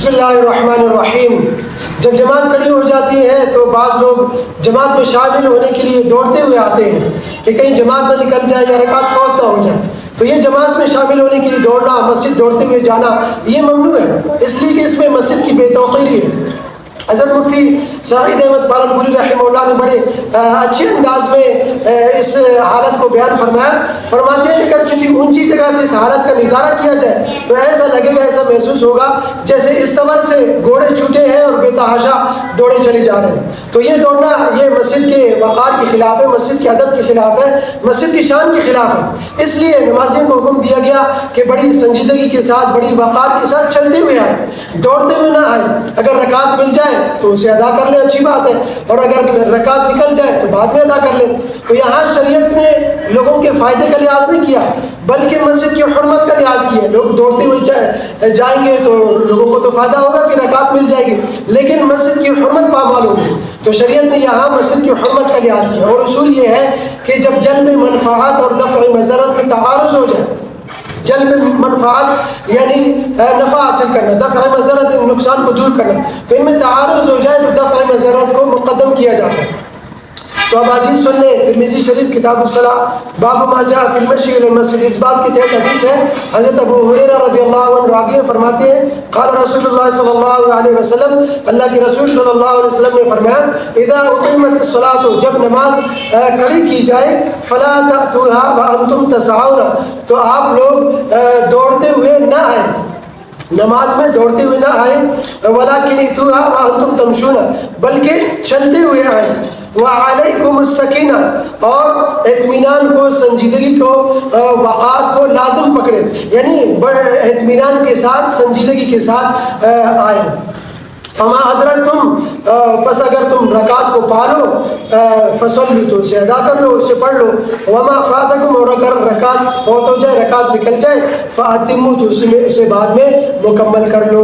بسم اللہ الرحمن الرحیم۔ جب جماعت کھڑی ہو جاتی ہے تو بعض لوگ جماعت میں شامل ہونے کے لیے دوڑتے ہوئے آتے ہیں کہ کہیں جماعت نہ نکل جائے یا رکعت فوت نہ ہو جائے، تو یہ جماعت میں شامل ہونے کے لیے دوڑنا، مسجد دوڑتے ہوئے جانا، یہ ممنوع ہے، اس لیے کہ اس میں مسجد کی بے توقیری ہے۔ حضرت مفتی سعید احمد پالنپوری رحمہ اللہ نے بڑے اچھے انداز میں اس حالت کو بیان فرمایا۔ فرماتے ہیں کہ اگر کسی اونچی جگہ سے اس حالت کا نظارہ کیا جائے تو ایسا لگے گا، ایسا محسوس ہوگا جیسے استول سے گھوڑے چھوٹے ہیں اور بے تحاشا دوڑے چلے جا رہے ہیں۔ تو یہ دوڑنا یہ مسجد کے وقار کے خلاف ہے، مسجد کے ادب کے خلاف ہے، مسجد کی شان کے خلاف ہے۔ اس لیے نمازیوں کو حکم دیا گیا کہ بڑی سنجیدگی کے ساتھ، بڑی وقار کے ساتھ چلتے ہوئے آئیں، دوڑتے ہوئے نہ آئیں۔ اگر رکعت مل جائے تو اسے ادا کر لیں، اچھی بات ہے، اور اگر رکعت نکل جائے تو بعد میں ادا کر لیں۔ تو یہاں شریعت نے لوگوں کے فائدے کا لحاظ نہیں کیا بلکہ مسجد کی حرمت کا لحاظ کیا۔ لوگ دوڑتے ہوئے جائیں گے تو لوگوں کو تو فائدہ ہوگا کہ رکعت مل جائے گی، لیکن مسجد کی حرمت پامال ہوگی۔ تو شریعت نے یہاں مسجد کی حرمت کا لحاظ کیا، اور اصول یہ ہے کہ جب جلب منفعت اور دفع مضرت میں تعارض ہو جائے، جلب منفعت یعنی نفع حاصل کرنا، دفع مضرت نقصان کو دور کرنا، تو ان میں تعارض ہو جائے تو دفع مضرت کو مقدم کیا جاتا ہے۔ تو اب حدیث سن لیں، ترمذی شریف کتاب الصلاۃ باب ما جاء فی المشی الی المسجد، اس باب کے تحت حدیث ہے۔ حضرت ابو ہریرہ رضی اللہ عنہ راوی فرماتے ہیں قال رسول اللہ صلی اللہ علیہ وسلم، اللہ کے رسول صلی اللہ علیہ وسلم نے فرمایا اذا اقیمت الصلاۃ، جب نماز کھڑی کی جائے، فلا تأتوها وانتم تسعون، تو آپ لوگ دوڑتے ہوئے نہ آئیں، نماز میں دوڑتے ہوئے نہ آئیں، ولکن اتوها وانتم تمشون، بلکہ چلتے ہوئے آئیں، وعلیکم السکینہ، اور اطمینان کو، سنجیدگی کو، وقار کو لازم پکڑے، یعنی بڑے اطمینان کے ساتھ، سنجیدگی کے ساتھ آئیں۔ فما ادرکتم، پس اگر تم رکعت کو پالو، فصلوا، تو اسے ادا کر لو، اسے پڑھ لو، وما فاتکم، اور اگر رکعت فوت ہو جائے، رکعت نکل جائے، فاتموا، تو اسے بعد میں مکمل کر لو۔